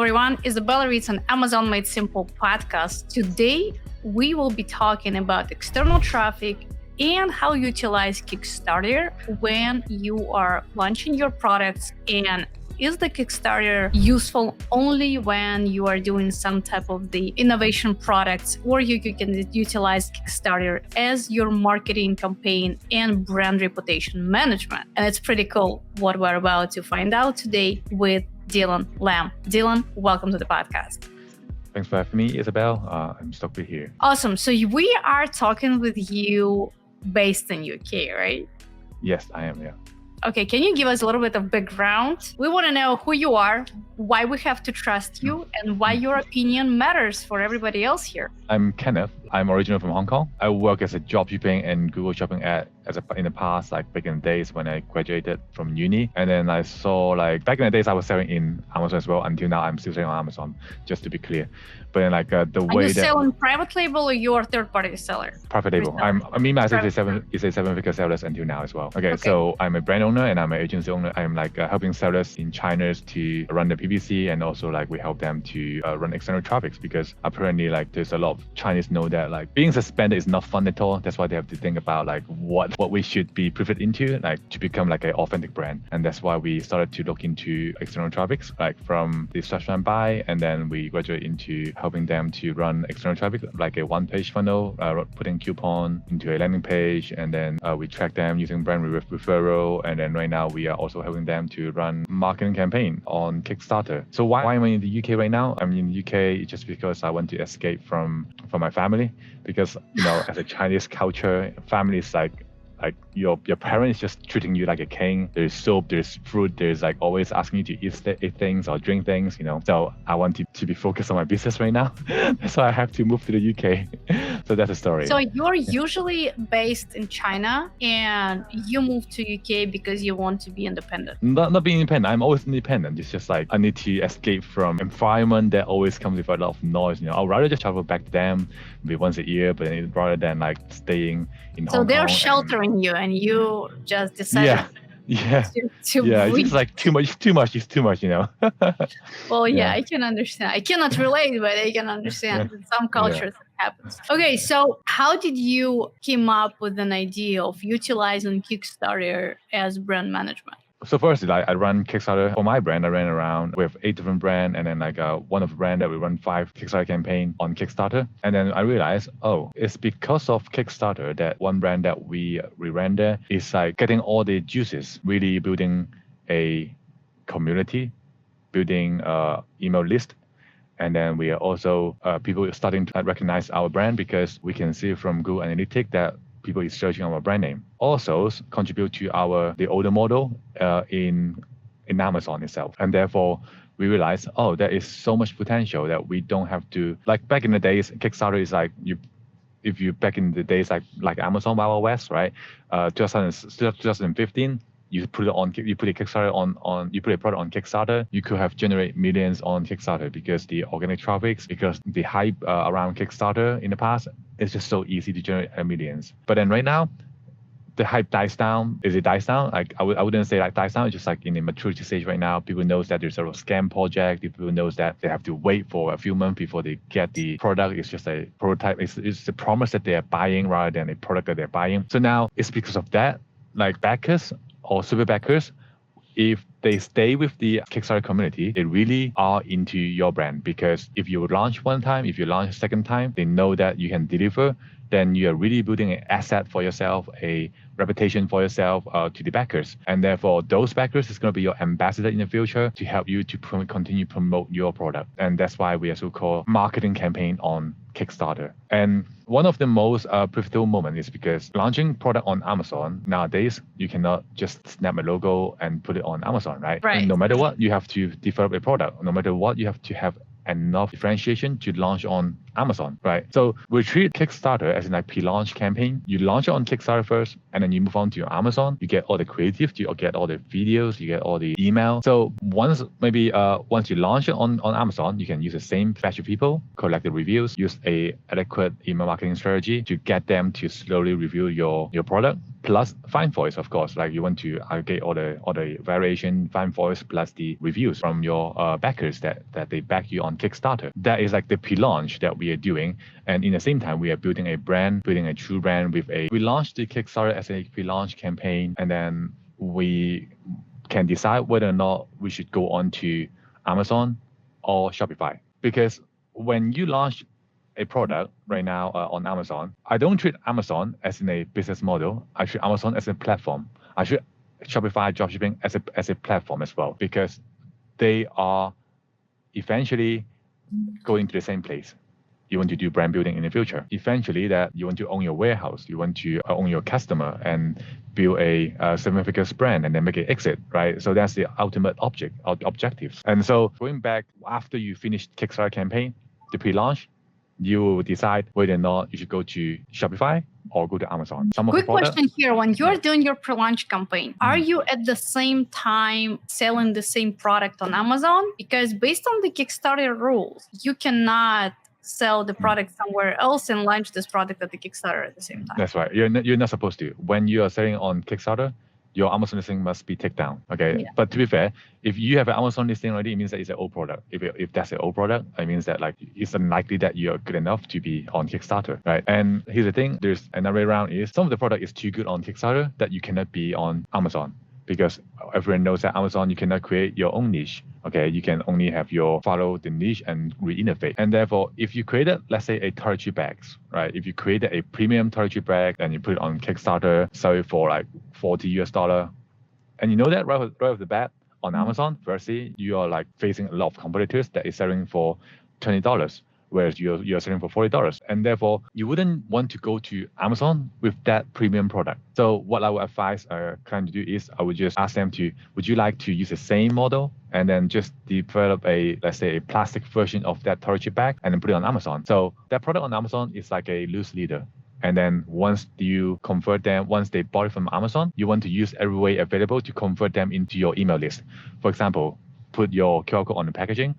everyone. Isabella reads an Amazon Made Simple podcast. Today, we will be talking about external traffic and how you utilize Kickstarter when you are launching your products, and is the Kickstarter useful only when you are doing some type of the innovation products, or you can utilize Kickstarter as your marketing campaign and brand reputation management? And it's pretty cool what we're about to find out today with Dylan Lamb. Dylan, welcome to the podcast. Thanks for having me, Isabel. I'm stoked to be here. Awesome. So we are talking with you based in UK, right? Yes, I am, yeah. Okay, can you give us a little bit of background? We want to know who you are, why we have to trust you, and why your opinion matters for everybody else here. I'm Kenneth. I'm originally from Hong Kong. I work as a job shipping and Google Shopping ad in the past, like back in the days when I graduated from uni. And then I saw, like, back in the days I was selling in Amazon as well. Until now, I'm still selling on Amazon, just to be clear. But then, like, the Are way you that selling private label or you're third-party seller? private label. Myself is a seven-figure seller until now as well. Okay, so I'm a brand owner and I'm an agency owner. I'm like helping sellers in China to run the PPC, and also like we help them to run external traffic, because apparently like there's a lot of Chinese know that like being suspended is not fun at all. That's why they have to think about like what we should be pivot into, like to become like an authentic brand. And that's why we started to look into external traffic, like from the search and buy, and then we graduate into helping them to run external traffic, like a one-page funnel, putting coupon into a landing page, and then we track them using brand referral. And then right now we are also helping them to run marketing campaign on Kickstarter. So why am I in the UK right now? I'm in the UK just because I want to escape from my family, because as a Chinese culture, family is like your parents just treating you like a king. There's soap, there's fruit, there's like always asking you to eat things or drink things, So I want to be focused on my business right now. That's why I have to move to the UK. So that's the story. So you're usually based in China and you moved to UK because you want to be independent. Not being independent. I'm always independent. It's just like I need to escape from environment that always comes with a lot of noise. I'd rather just travel back to them maybe once a year, but rather than like staying in Hong Kong. So they're sheltering you and you just decided to it's just like too much, it's too much, Well, I can understand. I cannot relate, but I can understand. In some cultures it happens. Okay, so how did you came up with an idea of utilizing Kickstarter as brand management? So first, I run Kickstarter for my brand. I ran around with 8 different brands, and then like one of the brand that we run 5 Kickstarter campaign on Kickstarter. And then I realized, it's because of Kickstarter that one brand that we ran there is like getting all the juices, really building a community, building email list. And then we are also people are starting to recognize our brand, because we can see from Google Analytics that people is searching our brand name. Also contribute to the older model in Amazon itself. And therefore we realize, there is so much potential that we don't have to, like back in the days, Kickstarter is like if you back in the days like Amazon Wild West, right? 2015, you put a Kickstarter on you put a product on Kickstarter, you could have generate millions on Kickstarter, because the organic traffic, because the hype around Kickstarter in the past, it's just so easy to generate millions. But then right now, the hype dies down. Is it dies down? Like I wouldn't say like dies down. It's just like in the maturity stage right now. People knows that there's a scam project. People knows that they have to wait for a few months before they get the product. It's just a prototype. It's the promise that they are buying rather than a product that they're buying. So now it's because of that, like backers or super backers, if they stay with the Kickstarter community, they really are into your brand. Because if you launch one time, if you launch a second time, they know that you can deliver, then you are really building an asset for yourself, a reputation for yourself to the backers. And therefore, those backers is going to be your ambassador in the future to help you to continue promote your product. And that's why we also call marketing campaign on Kickstarter. And one of the most pivotal moments is because launching product on Amazon nowadays, you cannot just snap a logo and put it on Amazon, right? And no matter what, you have to develop a product. No matter what, you have to have enough differentiation to launch on Amazon, right? So we treat Kickstarter as like pre-launch campaign. You launch it on Kickstarter first, and then you move on to your Amazon. You get all the creative, you get all the videos, you get all the email. So once you launch it on Amazon, you can use the same batch of people, collect the reviews, use a adequate email marketing strategy to get them to slowly review your product. plus fine voice, of course. Like you want to aggregate all the variation, fine voice plus the reviews from your backers that they back you on Kickstarter. That is like the pre-launch that we are doing. And in the same time, we are building a brand, building a true brand we launched the Kickstarter as a pre-launch campaign, and then we can decide whether or not we should go on to Amazon or Shopify. Because when you launch a product right now on Amazon, I don't treat Amazon as in a business model. I treat Amazon as a platform. I treat Shopify dropshipping as a platform as well, because they are eventually going to the same place. You want to do brand building in the future. Eventually, that you want to own your warehouse, you want to own your customer and build a seven-figure brand and then make an exit, right? So that's the ultimate objectives. And so going back after you finish Kickstarter campaign, the pre-launch, you will decide whether or not you should go to Shopify or go to Amazon. Quick question here. When you're doing your pre-launch campaign, are you at the same time selling the same product on Amazon? Because based on the Kickstarter rules, you cannot sell the product somewhere else and launch this product at the Kickstarter at the same time. That's right. You're not supposed to. When you are selling on Kickstarter, your Amazon listing must be taken down. Okay. Yeah. But to be fair, if you have an Amazon listing already, it means that it's an old product. If that's an old product, it means that like it's unlikely that you're good enough to be on Kickstarter, right? And here's the thing: there's another way around is some of the product is too good on Kickstarter that you cannot be on Amazon, because everyone knows that Amazon you cannot create your own niche. Okay, you can only follow the niche and re-innovate. And therefore, if you created, let's say, a toiletry bags, right? If you created a premium toiletry bag and you put it on Kickstarter, sell it for like $40, and you know that right off the bat on Amazon, firstly, you are like facing a lot of competitors that is selling for $20. Whereas you're selling for $40. And therefore, you wouldn't want to go to Amazon with that premium product. So what I would advise a client to do is I would just ask them would you like to use the same model and then just develop let's say a plastic version of that toiletry bag and then put it on Amazon. So that product on Amazon is like a loose leader. And then once you convert them, once they bought it from Amazon, you want to use every way available to convert them into your email list. For example, put your QR code on the packaging,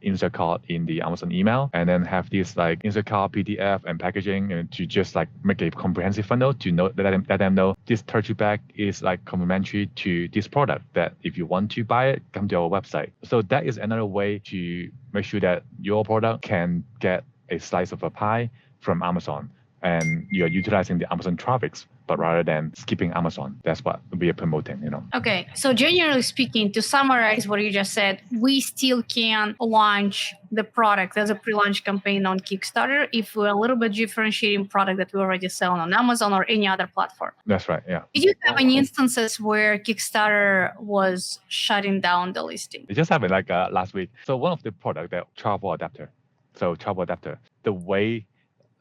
insert card in the Amazon email, and then have this like insert card PDF and packaging, and to just like make a comprehensive funnel to let them know this toiletry bag is like complementary to this product, that if you want to buy it, come to our website. So that is another way to make sure that your product can get a slice of a pie from Amazon, and you're utilizing the Amazon traffics, but rather than skipping Amazon. That's what we are promoting, Okay, so generally speaking, to summarize what you just said, we still can launch the product as a pre-launch campaign on Kickstarter if we're a little bit differentiating product that we already sell on Amazon or any other platform. That's right, yeah. Did you have any instances where Kickstarter was shutting down the listing? It just happened like last week. So one of the product, that travel adapter. So travel adapter, the way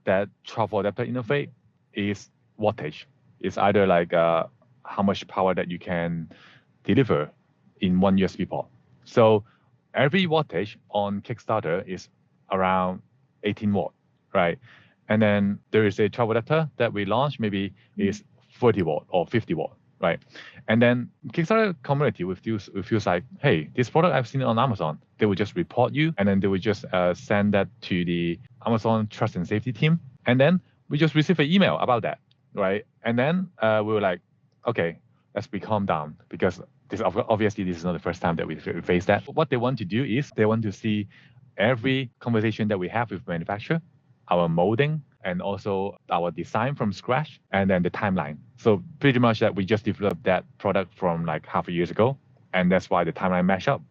that travel adapter innovate is wattage. It's either like how much power that you can deliver in one USB port. So every wattage on Kickstarter is around 18 watt, right? And then there is a travel adapter that we launched, maybe is 40 watt or 50 watt, right? And then Kickstarter community will feels like, hey, this product I've seen it on Amazon. They will just report you, and then they will just send that to the Amazon trust and safety team. And then we just receive an email about that, right? And then we were like, okay, let's calm down, because obviously this is not the first time that we face that. What they want to do is they want to see every conversation that we have with manufacturer, our molding, and also our design from scratch, and then the timeline. So pretty much that we just developed that product from like half a year ago, and that's why the timeline match up.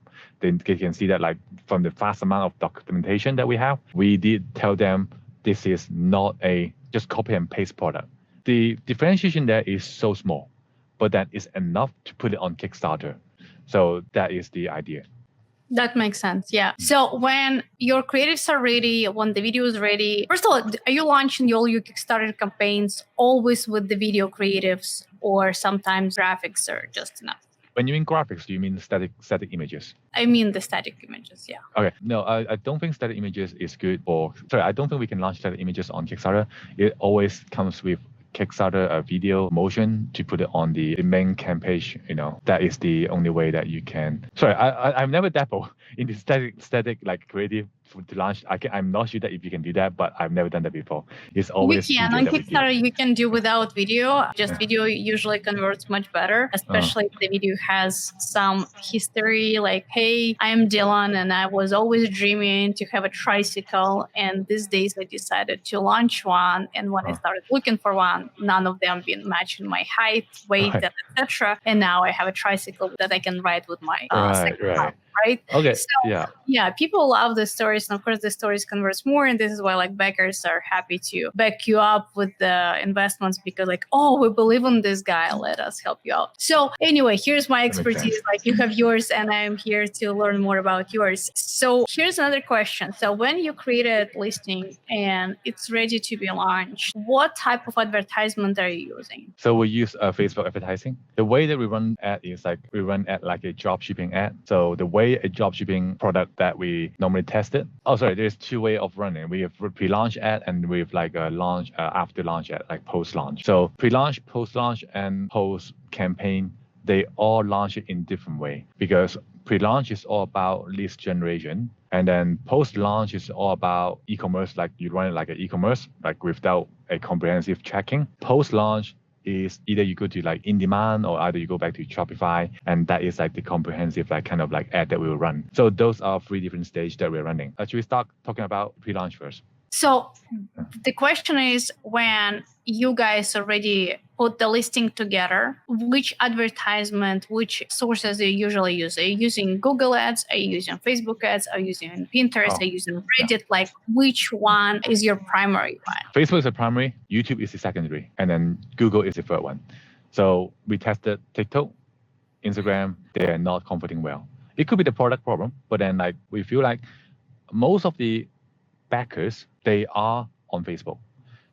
Then they can see that like from the vast amount of documentation that we have, we did tell them this is not a just copy and paste product. The differentiation there is so small, but that is enough to put it on Kickstarter. So that is the idea. That makes sense. Yeah. So when your creatives are ready, when the video is ready, first of all, are you launching all your Kickstarter campaigns always with the video creatives, or sometimes graphics are just enough? When you mean graphics, do you mean static images? I mean the static images, yeah. Okay. No, I don't think static images is good I don't think we can launch static images on Kickstarter. It always comes with Kickstarter video motion to put it on the main campaign. That is the only way that you can. I've never dabbled in the static like creative to launch. I'm not sure that if you can do that, but I've never done that before. It's You always can. video On that we do. Kickstarter, you can do without video. Just video usually converts much better, especially if the video has some history like, hey, I'm Dylan and I was always dreaming to have a tricycle. And these days I decided to launch one. And when I started looking for one, none of them been matching my height, weight, and etc. And now I have a tricycle that I can ride with my second mom. Right. Okay. So people love the stories, and of course the stories converts more, and this is why like backers are happy to back you up with the investments because like, oh, we believe in this guy, let us help you out. So anyway, here's my expertise. Like you have yours, and I'm here to learn more about yours. So here's another question. So when you created listing and it's ready to be launched, what type of advertisement are you using? So we use Facebook advertising. The way that we run ad is like we run ad like a drop shipping ad. So the way a drop shipping product that we normally test it. Oh, sorry, there's two ways of running. We have pre-launch ad and we have like a launch after launch ad, like post-launch. So pre-launch, post-launch, and post-campaign, they all launch it in different way because pre-launch is all about lead generation. And then post-launch is all about e-commerce, like you run it like an e-commerce, like without a comprehensive tracking. Post-launch is either you go to like in-demand or either you go back to Shopify, and that is like the comprehensive like kind of like ad that we will run. So those are three different stages that we're running. Should we start talking about pre-launch first? So the question is, when you guys already put the listing together, which advertisement, which sources are you usually use? Are you using Google ads? Are you using Facebook ads? Are you using Pinterest? Are you using Reddit? Like which one is your primary one? Facebook is the primary, YouTube is the secondary, and then Google is the third one. So we tested TikTok, Instagram, they're not converting well. It could be the product problem, but then like we feel like most of the backers, they are on Facebook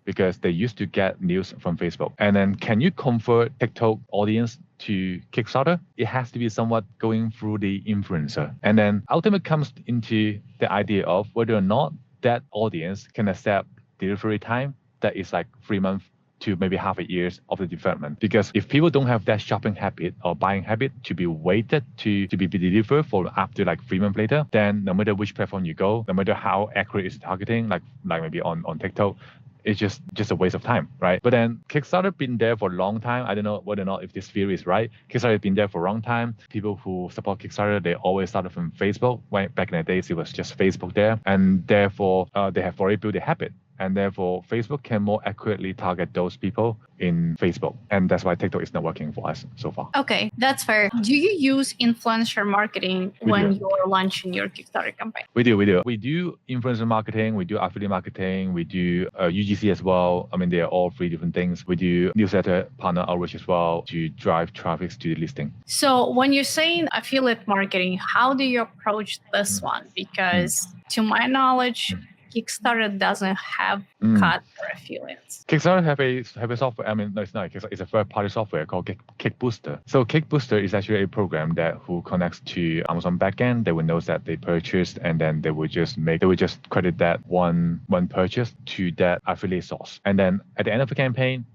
because they used to get news from Facebook. And then can you convert TikTok audience to Kickstarter? It has to be somewhat going through the influencer. And then ultimately comes into the idea of whether or not that audience can accept delivery time that is like 3 months to maybe half a year of the development. Because if people don't have that shopping habit or buying habit to be waited to be delivered for after like 3 months later, then no matter which platform you go, no matter how accurate is targeting, like maybe on TikTok, it's just a waste of time, right? But then Kickstarter been there for a long time. I don't know whether or not if this theory is right. Kickstarter has been there for a long time. People who support Kickstarter, they always started from Facebook. Back in the days, it was just Facebook there. And therefore, they have already built a habit. And therefore, Facebook can more accurately target those people in Facebook. And that's why TikTok is not working for us so far. Okay, that's fair. Do you use influencer marketing when you're launching your Kickstarter campaign? We do. We do influencer marketing. We do affiliate marketing. We do UGC as well. I mean, they are all three different things. We do newsletter partner outreach as well to drive traffic to the listing. So when you're saying affiliate marketing, how do you approach this one? Because to my knowledge, Kickstarter doesn't have cut for affiliates. Kickstarter have a software. I mean, no, it's not. It's a third-party software called Kickbooster. So Kickbooster is actually a program that who connects to Amazon backend. They will know that they purchased, and then they will just credit that one purchase to that affiliate source. And then at the end of the campaign,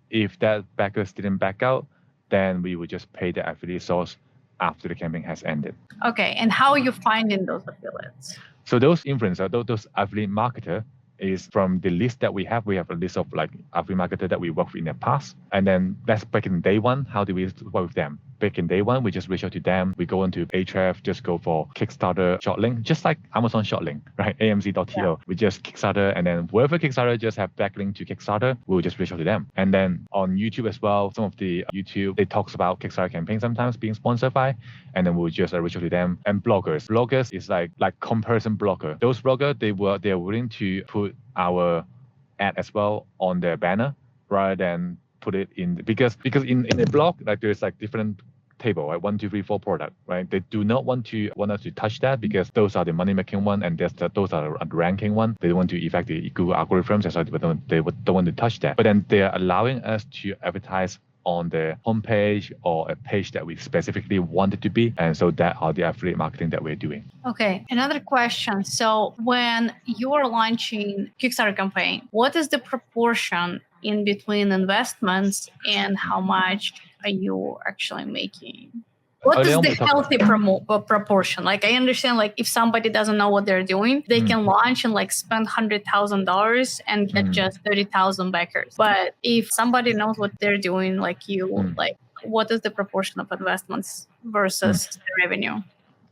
if that backers didn't back out, then we would just pay the affiliate source after the campaign has ended. Okay, and how are you finding those affiliates? So those influencers, those affiliate marketer is from the list that we have. We have a list of like affiliate marketer that we worked with in the past. And then that's back in day one. How do we work with them? Back in day one, we just reach out to them. We go into Ahrefs, just go for Kickstarter short link, just like Amazon short link, right? AMZ.to. We just Kickstarter, and then whoever Kickstarter just have backlink to Kickstarter, we'll just reach out to them. And then on YouTube as well, some of the YouTube, they talks about Kickstarter campaigns sometimes being sponsored by, and then we'll just reach out to them. And bloggers is like comparison blogger. Those bloggers, they are willing to put our ad as well on their banner rather than put it in because in a blog, like there's like different table, right? 1, 2, 3, 4 product, right? They do not want us to touch that because those are the money making one and those are the ranking one. They want to affect the Google algorithms, so they don't want to touch that. But then they are allowing us to advertise on the homepage or a page that we specifically want it to be. And so that are the affiliate marketing that we're doing. Okay, another question. So when you're launching Kickstarter campaign, what is the proportion in between investments and how much are you actually making? What earlier is on the we talked. healthy proportion? Like I understand, like if somebody doesn't know what they're doing, they can launch and like spend $100,000 and get just 30,000 backers. But if somebody knows what they're doing, like you, like what is the proportion of investments versus the revenue?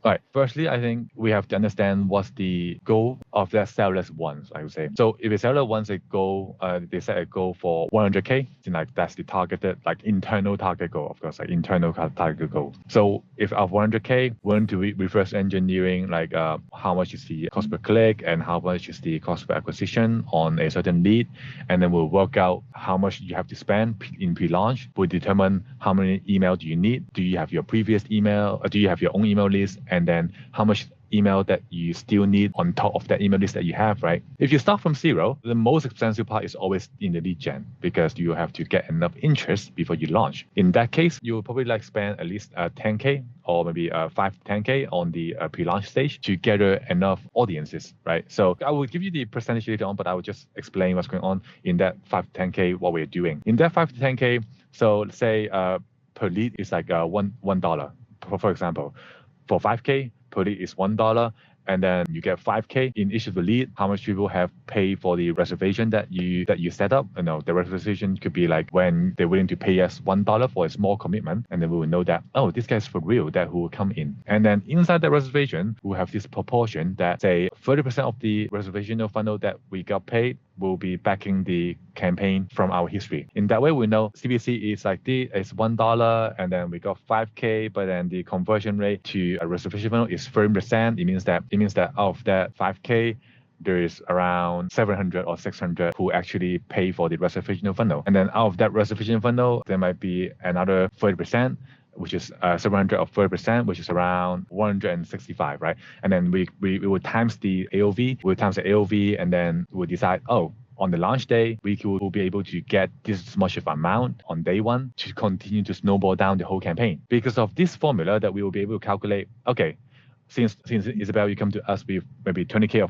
All right. Firstly, I think we have to understand what's the goal of that sellers wants, I would say. So if a seller wants a goal, they set a goal for 100K, then like that's the targeted, like internal target goal, of course, like internal target goal. So if of 100K, we're going to reverse engineering, like how much is the cost per click and how much is the cost per acquisition on a certain lead. And then we'll work out how much you have to spend in pre-launch. We'll determine how many email do you need. Do you have your previous email? Or do you have your own email list? And then how much email that you still need on top of that email list that you have, right? If you start from zero, the most expensive part is always in the lead gen because you have to get enough interest before you launch. In that case, you will probably like spend at least 10K or maybe 5 to 10K on the pre-launch stage to gather enough audiences, right? So I will give you the percentage later on, but I will just explain what's going on in that 5 to 10K, what we're doing. In that 5 to 10K, so let's say per lead is like $1, for example. For 5K, per lead is $1, and then you get 5K in each of the lead. How much people have paid for the reservation that you set up? You know, the reservation could be like when they're willing to pay us $1 for a small commitment, and then we will know that, oh, this guy's for real, that who will come in. And then inside that reservation, we'll have this proportion that say 30% of the reservational funnel that we got paid will be backing the campaign from our history. In that way, we know CPC is like it's $1, and then we got 5K, but then the conversion rate to a reservation funnel is 30%. It means that out of that 5K, there is around 700 or 600 who actually pay for the reservation funnel. And then out of that reservation funnel, there might be another 30%, which is 700 of 30%, which is around 165, right? And then we will times the AOV, and then we'll decide, oh, on the launch day, we will be able to get this much of amount on day one to continue to snowball down the whole campaign. Because of this formula that we will be able to calculate, okay, since Isabel, you come to us with maybe 20K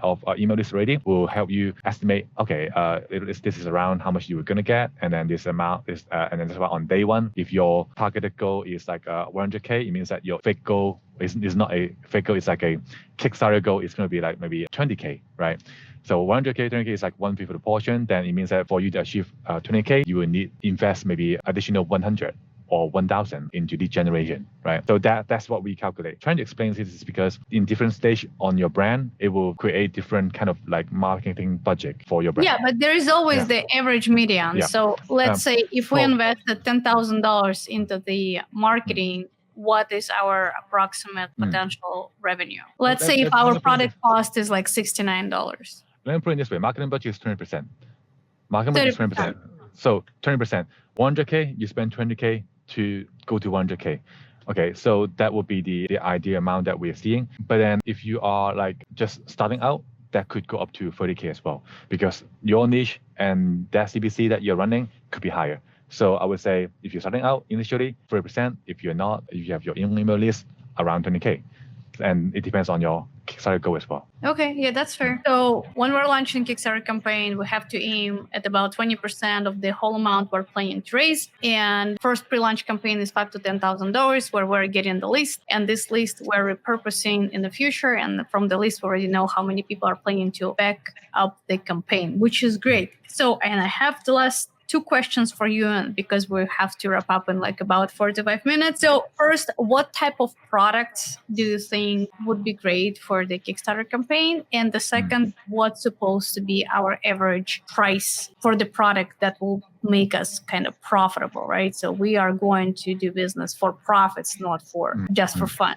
of email list already, we'll help you estimate, okay, this is around how much you were going to get, and then this amount is, and then this about on day one. If your targeted goal is like 100K, it means that your fake goal is not a fake goal, it's like a Kickstarter goal, it's going to be like maybe 20K, right? So 100K, 20K is like 1/5 of the portion. Then it means that for you to achieve 20K, you will invest maybe additional 100 or 1,000 into lead generation, right? So that's what we calculate. Trying to explain this is because in different stage on your brand, it will create different kind of like marketing budget for your brand. Yeah, but there is always the average median. Yeah. So let's say if we invested $10,000 into the marketing, what is our approximate potential revenue? Let's say if our product cost is like $69. Let me put it this way: marketing budget is 20%. Marketing budget is 20%. So 20%, 100K, you spend 20K to go to 100K. Okay, so that would be the ideal amount that we're seeing. But then if you are like just starting out, that could go up to 30K as well, because your niche and that CPC that you're running could be higher. So I would say if you're starting out initially, 30%. If you're not, if you have your email list, around 20K. And it depends on your Kickstarter goal as well. Okay, yeah, that's fair. So when we're launching Kickstarter campaign, we have to aim at about 20% of the whole amount we're planning to raise. And first pre-launch campaign is $5,000 to $10,000, where we're getting the list. And this list we're repurposing in the future. And from the list, we already know how many people are planning to back up the campaign, which is great. So, and I have the last 2 questions for you, because we have to wrap up in like about 45 minutes. So first, what type of products do you think would be great for the Kickstarter campaign? And the second, what's supposed to be our average price for the product that will make us kind of profitable, right? So we are going to do business for profits, not for just for fun.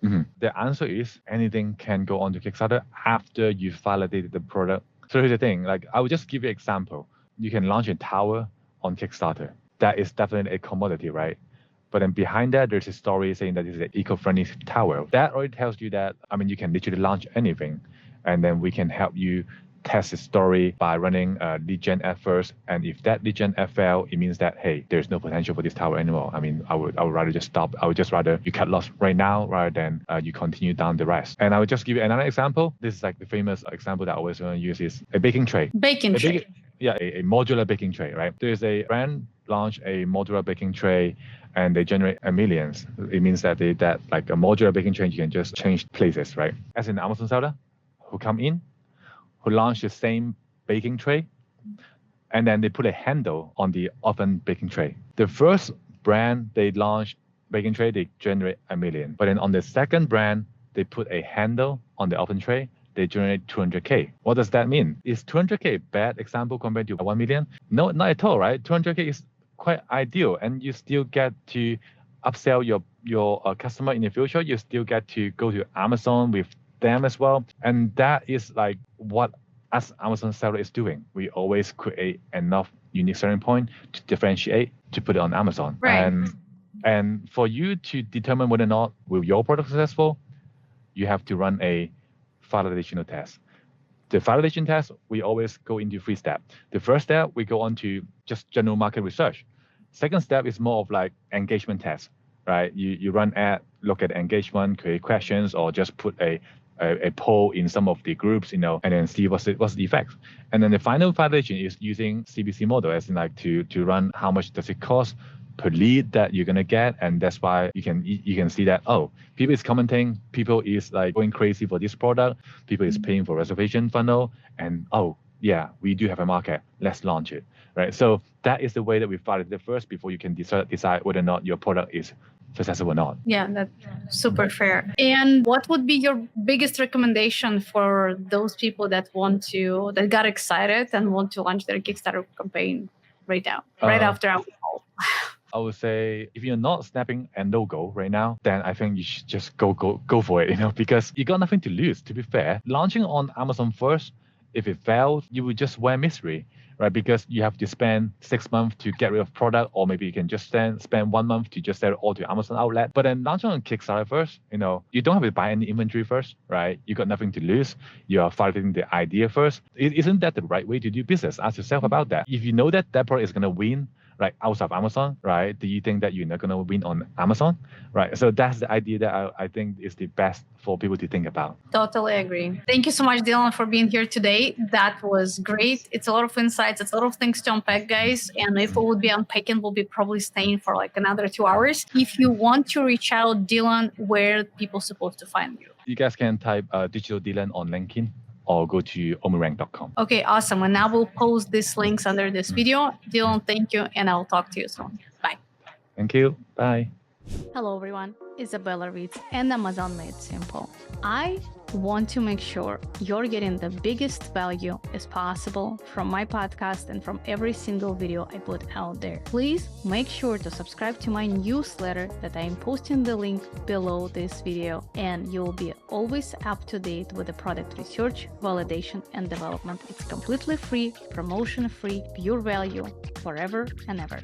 The answer is anything can go on to Kickstarter after you've validated the product. So here's the thing, like I will just give you an example. You can launch a tower on Kickstarter. That is definitely a commodity, right? But then behind that, there's a story saying that it's an eco-friendly tower. That already tells you that, I mean, you can literally launch anything. And then we can help you test the story by running a lead gen ad first. And if that lead gen ad fail, it means that, hey, there's no potential for this tower anymore. I mean, I would rather just stop. I would just rather you cut loss right now rather than you continue down the rest. And I would just give you another example. This is like the famous example that I always want to use is a baking tray. Baking tray. A modular baking tray, right? There's a brand launch a modular baking tray, and they generate millions. It means that that like a modular baking tray, you can just change places, right? As an Amazon seller who come in, who launch the same baking tray, and then they put a handle on the oven baking tray. The first brand they launched baking tray, they generate $1 million. But then on the second brand, they put a handle on the oven tray, they generate 200K. What does that mean? Is 200K a bad example compared to 1 million? No, not at all, right? 200K is quite ideal, and you still get to upsell your customer in the future. You still get to go to Amazon with them as well. And that is like what us Amazon seller is doing. We always create enough unique selling point to differentiate to put it on Amazon. Right. And for you to determine whether or not will your product successful, you have to run a validational test. The validation test, we always go into 3 steps. The first step, we go on to just general market research. Second step is more of like engagement test, right? You run ad, look at engagement, create questions, or just put a poll in some of the groups, and then see what's the effect. And then the final validation is using CPC model, as in like to run how much does it cost per lead that you're gonna get, and that's why you can see that people is commenting, people is like going crazy for this product, people is paying for reservation funnel, and yeah, we do have a market, let's launch it, right? So that is the way that we validate it first before you can decide whether or not your product is successful or not. Yeah, that's super fair. And what would be your biggest recommendation for those people that got excited and want to launch their Kickstarter campaign right now, right after our call? I would say if you're not snapping a no-go right now, then I think you should just go for it, because you got nothing to lose. To be fair, launching on Amazon first, if it fails, you will just wear misery, right? Because you have to spend 6 months to get rid of product, or maybe you can just spend 1 month to just sell it all to Amazon outlet. But then launching on Kickstarter first, you don't have to buy any inventory first, right? You got nothing to lose. You are validating the idea first. Isn't that the right way to do business? Ask yourself about that. If you know that product is going to win, like outside of Amazon, right? Do you think that you're not going to win on Amazon, right? So that's the idea that I think is the best for people to think about. Totally agree. Thank you so much, Dylan, for being here today. That was great. It's a lot of insights. It's a lot of things to unpack, guys. And if we would be unpacking, we'll be probably staying for like another 2 hours. If you want to reach out, Dylan, where people supposed to find you? You guys can type Digital Dylan on LinkedIn, or go to omurank.com. Okay, awesome. And I will post these links under this video. Dylan, thank you, and I'll talk to you soon. Bye. Thank you. Bye. Hello, everyone. Isabella Reeds and Amazon Made Simple. I want to make sure you're getting the biggest value as possible from my podcast and from every single video I put out there. Please make sure to subscribe to my newsletter that I am posting the link below this video, and you'll be always up to date with the product research, validation, and development. It's completely free, promotion free, pure value, forever and ever.